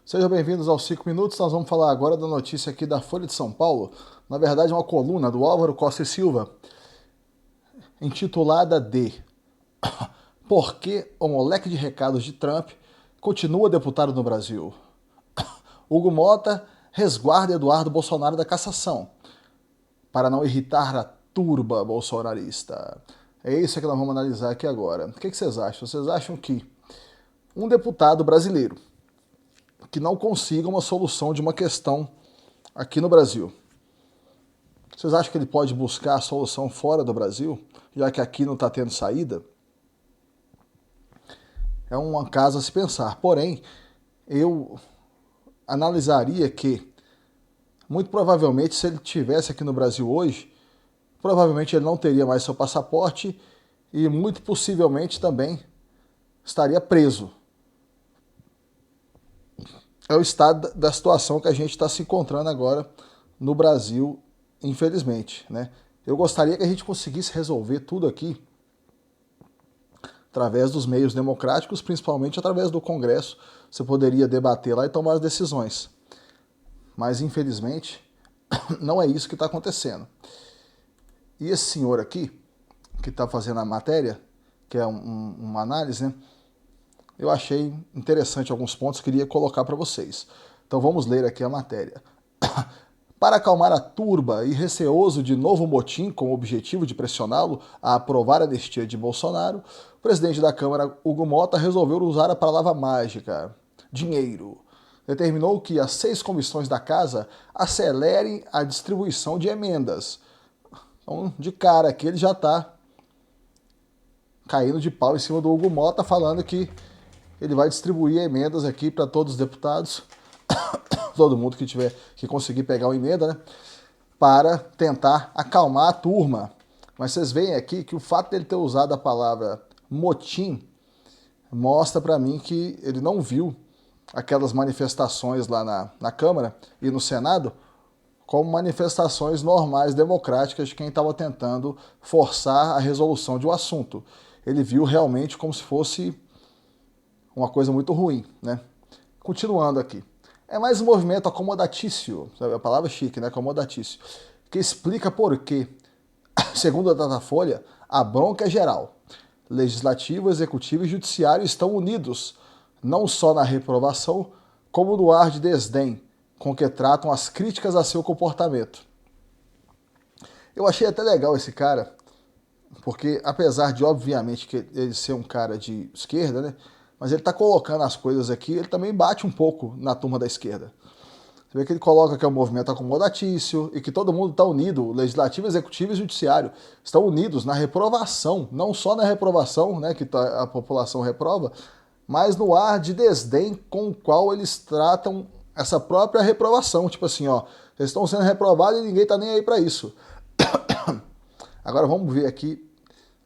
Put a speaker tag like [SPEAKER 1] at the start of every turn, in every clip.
[SPEAKER 1] Sejam bem-vindos aos 5 minutos. Nós vamos falar agora da notícia aqui da Folha de São Paulo. Na verdade, é uma coluna do Álvaro Costa e Silva, intitulada de Por que o moleque de recados de Trump continua deputado no Brasil? Hugo Mota resguarda Eduardo Bolsonaro da cassação para não irritar a turba bolsonarista. É isso que nós vamos analisar aqui agora. O que vocês acham? Vocês acham que um deputado brasileiro que não consiga uma solução de uma questão aqui no Brasil, vocês acham que ele pode buscar a solução fora do Brasil, já que aqui não está tendo saída? É um caso a se pensar. Porém, eu analisaria que, muito provavelmente, se ele estivesse aqui no Brasil hoje, provavelmente ele não teria mais seu passaporte e, muito possivelmente, também estaria preso. É o estado da situação que a gente está se encontrando agora no Brasil, infelizmente, né? Eu gostaria que a gente conseguisse resolver tudo aqui através dos meios democráticos, principalmente através do Congresso. Você poderia debater lá e tomar as decisões. Mas, infelizmente, não é isso que está acontecendo. E esse senhor aqui, que está fazendo a matéria, que é uma análise, né? Eu achei interessante alguns pontos, queria colocar para vocês. Então vamos ler aqui a matéria. Para acalmar a turba e receoso de novo motim com o objetivo de pressioná-lo a aprovar a anistia de Bolsonaro, o presidente da Câmara, Hugo Mota, resolveu usar a palavra mágica, dinheiro. Determinou que as 6 comissões da Casa acelerem a distribuição de emendas. Então, de cara aqui, ele já está caindo de pau em cima do Hugo Mota, falando que ele vai distribuir emendas aqui para todos os deputados, todo mundo que conseguir pegar uma emenda, né, para tentar acalmar a turma. Mas vocês veem aqui que o fato dele ter usado a palavra motim mostra para mim que ele não viu aquelas manifestações lá na Câmara e no Senado como manifestações normais, democráticas de quem estava tentando forçar a resolução de um assunto. Ele viu realmente como se fosse uma coisa muito ruim, né? Continuando aqui. É mais um movimento acomodatício, sabe? A palavra chique, né? Acomodatício, que explica por que, segundo a Datafolha, a bronca é geral. Legislativo, Executivo e Judiciário estão unidos, não só na reprovação, como no ar de desdém com que tratam as críticas a seu comportamento. Eu achei até legal esse cara, porque apesar de, obviamente, que ele ser um cara de esquerda, né? Mas ele está colocando as coisas aqui, ele também bate um pouco na turma da esquerda. Você vê que ele coloca que é um movimento acomodatício e que todo mundo está unido, o Legislativo, Executivo e Judiciário estão unidos na reprovação, não só na reprovação, né, que a população reprova, mas no ar de desdém com o qual eles tratam essa própria reprovação. Tipo assim, ó, eles estão sendo reprovados e ninguém está nem aí para isso. Agora vamos ver aqui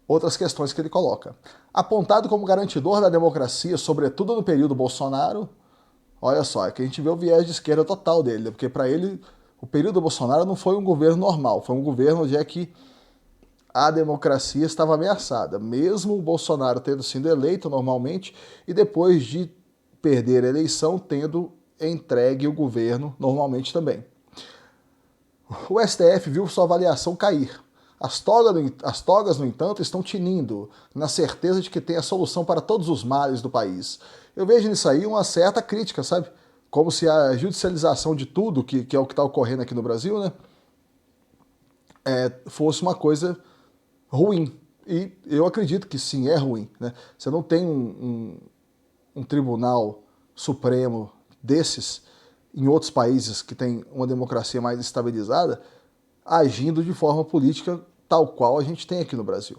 [SPEAKER 1] outras questões que ele coloca. Apontado como garantidor da democracia, sobretudo no período Bolsonaro, olha só, é que a gente vê o viés de esquerda total dele, porque para ele o período Bolsonaro não foi um governo normal, foi um governo onde é que a democracia estava ameaçada, mesmo o Bolsonaro tendo sido eleito normalmente e depois de perder a eleição tendo entregue o governo normalmente também. O STF viu sua avaliação cair. As togas, no entanto, estão tinindo, na certeza de que tem a solução para todos os males do país. Eu vejo nisso aí uma certa crítica, sabe? Como se a judicialização de tudo, que é o que está ocorrendo aqui no Brasil, né, fosse uma coisa ruim. E eu acredito que sim, é ruim. Né? Você não tem um tribunal supremo desses em outros países que têm uma democracia mais estabilizada, agindo de forma política tal qual a gente tem aqui no Brasil.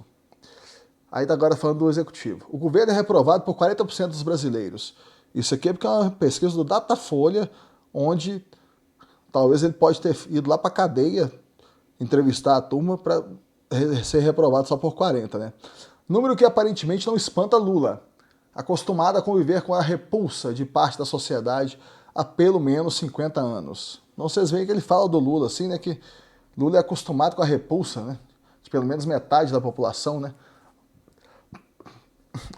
[SPEAKER 1] Aí tá agora falando do Executivo. O governo é reprovado por 40% dos brasileiros. Isso aqui é porque é uma pesquisa do Datafolha, onde talvez ele pode ter ido lá para a cadeia entrevistar a turma para ser reprovado só por 40, né? Número que aparentemente não espanta Lula, acostumado a conviver com a repulsa de parte da sociedade há pelo menos 50 anos. Não, vocês veem que ele fala do Lula assim, né, que Lula é acostumado com a repulsa, né, de pelo menos metade da população, né?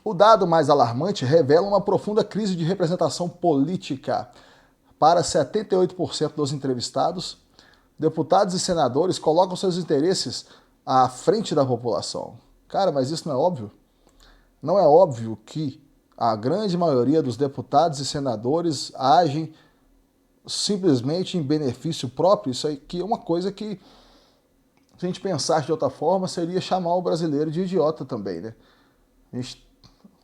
[SPEAKER 1] O dado mais alarmante revela uma profunda crise de representação política. Para 78% dos entrevistados, deputados e senadores colocam seus interesses à frente da população. Cara, mas isso não é óbvio? Não é óbvio que a grande maioria dos deputados e senadores agem simplesmente em benefício próprio? Isso aqui é uma coisa que, se a gente pensasse de outra forma, seria chamar o brasileiro de idiota também, né? A gente,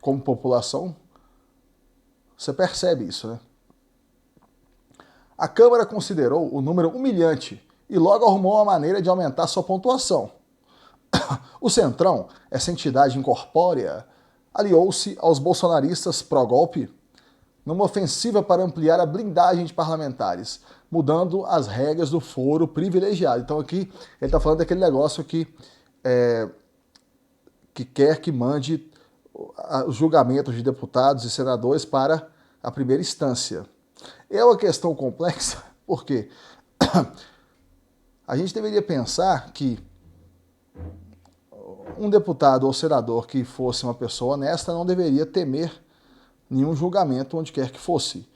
[SPEAKER 1] como população, você percebe isso, né? A Câmara considerou o número humilhante e logo arrumou uma maneira de aumentar sua pontuação. O Centrão, essa entidade incorpórea, aliou-se aos bolsonaristas pró-golpe numa ofensiva para ampliar a blindagem de parlamentares, mudando as regras do foro privilegiado. Então aqui ele está falando daquele negócio que quer que mande os julgamentos de deputados e senadores para a primeira instância. É uma questão complexa, porque a gente deveria pensar que um deputado ou senador que fosse uma pessoa honesta não deveria temer nenhum julgamento onde quer que fosse.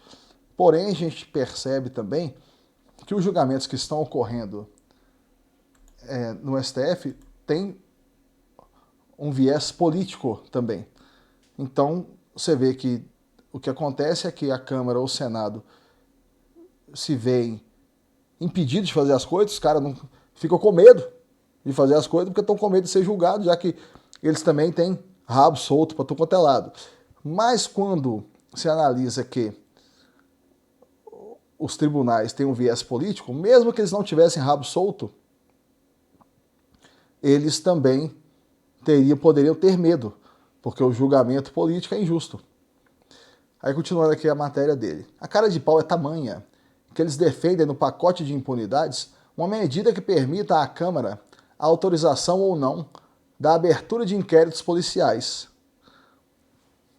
[SPEAKER 1] Porém, a gente percebe também que os julgamentos que estão ocorrendo no STF têm um viés político também. Então, você vê que o que acontece é que a Câmara ou o Senado se veem impedidos de fazer as coisas, os caras não ficam com medo de fazer as coisas porque estão com medo de ser julgados, já que eles também têm rabo solto para todo quanto é lado. Mas quando se analisa que os tribunais têm um viés político, mesmo que eles não tivessem rabo solto, eles também poderiam ter medo, porque o julgamento político é injusto. Aí continuando aqui a matéria dele. A cara de pau é tamanha que eles defendem no pacote de impunidades uma medida que permita à Câmara a autorização ou não da abertura de inquéritos policiais.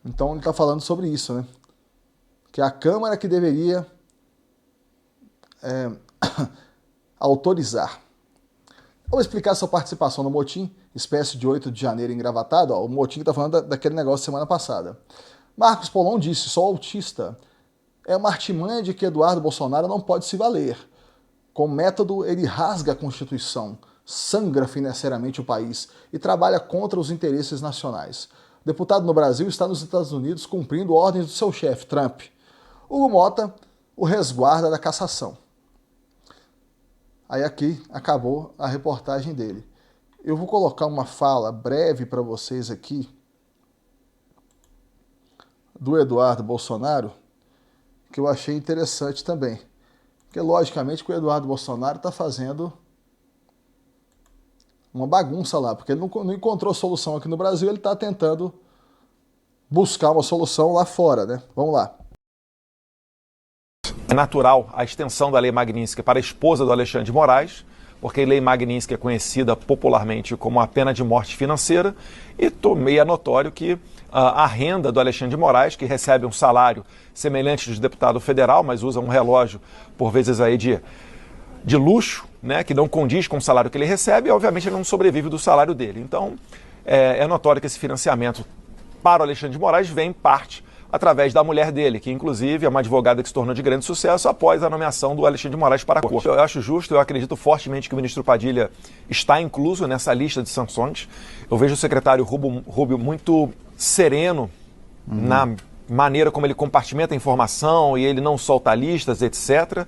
[SPEAKER 1] Então ele está falando sobre isso, né? Que é a Câmara que deveria autorizar. Vou explicar sua participação no motim, espécie de 8 de janeiro engravatado. Ó, o motim está falando daquele negócio semana passada. Marcos Polon disse, sou autista. É uma artimanha de que Eduardo Bolsonaro não pode se valer. Com método, ele rasga a Constituição, sangra financeiramente o país e trabalha contra os interesses nacionais. O deputado no Brasil está nos Estados Unidos cumprindo ordens do seu chefe, Trump. Hugo Mota o resguarda da cassação. Aí aqui acabou a reportagem dele. Eu vou colocar uma fala breve para vocês aqui do Eduardo Bolsonaro, que eu achei interessante também. Porque, logicamente, que o Eduardo Bolsonaro está fazendo uma bagunça lá, porque ele não encontrou solução aqui no Brasil, ele está tentando buscar uma solução lá fora, né? Vamos lá.
[SPEAKER 2] É natural a extensão da Lei Magnitsky para a esposa do Alexandre de Moraes, porque a Lei Magnitsky é conhecida popularmente como a pena de morte financeira, e é notório que a renda do Alexandre de Moraes, que recebe um salário semelhante de deputado federal, mas usa um relógio, por vezes, aí de luxo, né, que não condiz com o salário que ele recebe, e obviamente ele não sobrevive do salário dele. Então, é notório que esse financiamento para o Alexandre de Moraes vem em parte através da mulher dele, que inclusive é uma advogada que se tornou de grande sucesso após a nomeação do Alexandre de Moraes para a corte. Eu acho justo, eu acredito fortemente que o ministro Padilha está incluso nessa lista de sanções. Eu vejo o secretário Rubio muito sereno na maneira como ele compartimenta a informação e ele não solta listas, etc.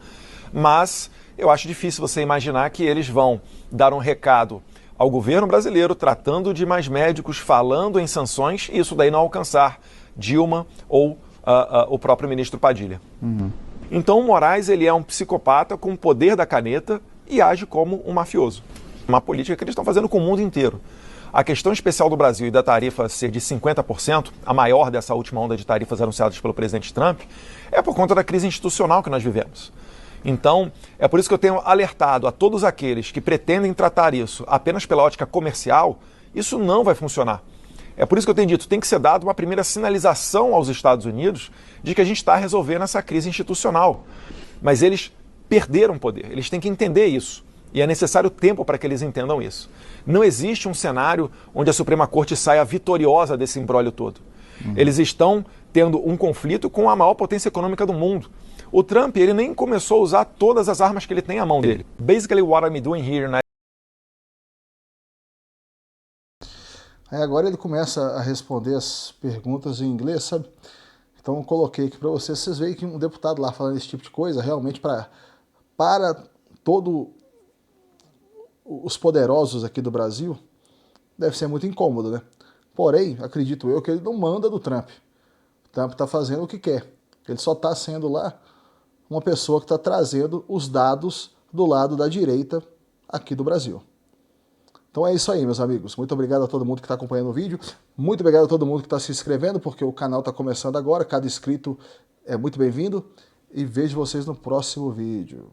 [SPEAKER 2] Mas eu acho difícil você imaginar que eles vão dar um recado ao governo brasileiro tratando de mais médicos, falando em sanções, e isso daí não alcançar Dilma ou o próprio ministro Padilha. Então o Moraes ele é um psicopata com o poder da caneta e age como um mafioso. Uma política que eles estão fazendo com o mundo inteiro. A questão especial do Brasil e da tarifa ser de 50%, a maior dessa última onda de tarifas anunciadas pelo presidente Trump, é por conta da crise institucional que nós vivemos. Então, é por isso que eu tenho alertado a todos aqueles que pretendem tratar isso apenas pela ótica comercial, isso não vai funcionar. É por isso que eu tenho dito, tem que ser dada uma primeira sinalização aos Estados Unidos de que a gente está resolvendo essa crise institucional. Mas eles perderam poder, eles têm que entender isso. E é necessário tempo para que eles entendam isso. Não existe um cenário onde a Suprema Corte saia vitoriosa desse imbróglio todo. Eles estão tendo um conflito com a maior potência econômica do mundo. O Trump, ele nem começou a usar todas as armas que ele tem à mão dele. Basically, what I'm doing here, né?
[SPEAKER 1] Aí agora ele começa a responder as perguntas em inglês, sabe? Então eu coloquei aqui para vocês veem que um deputado lá falando esse tipo de coisa, realmente para todos os poderosos aqui do Brasil, deve ser muito incômodo, né? Porém, acredito eu que ele não manda do Trump. O Trump está fazendo o que quer. Ele só está sendo lá uma pessoa que está trazendo os dados do lado da direita aqui do Brasil. Então é isso aí, meus amigos. Muito obrigado a todo mundo que está acompanhando o vídeo. Muito obrigado a todo mundo que está se inscrevendo, porque o canal está começando agora. Cada inscrito é muito bem-vindo. E vejo vocês no próximo vídeo.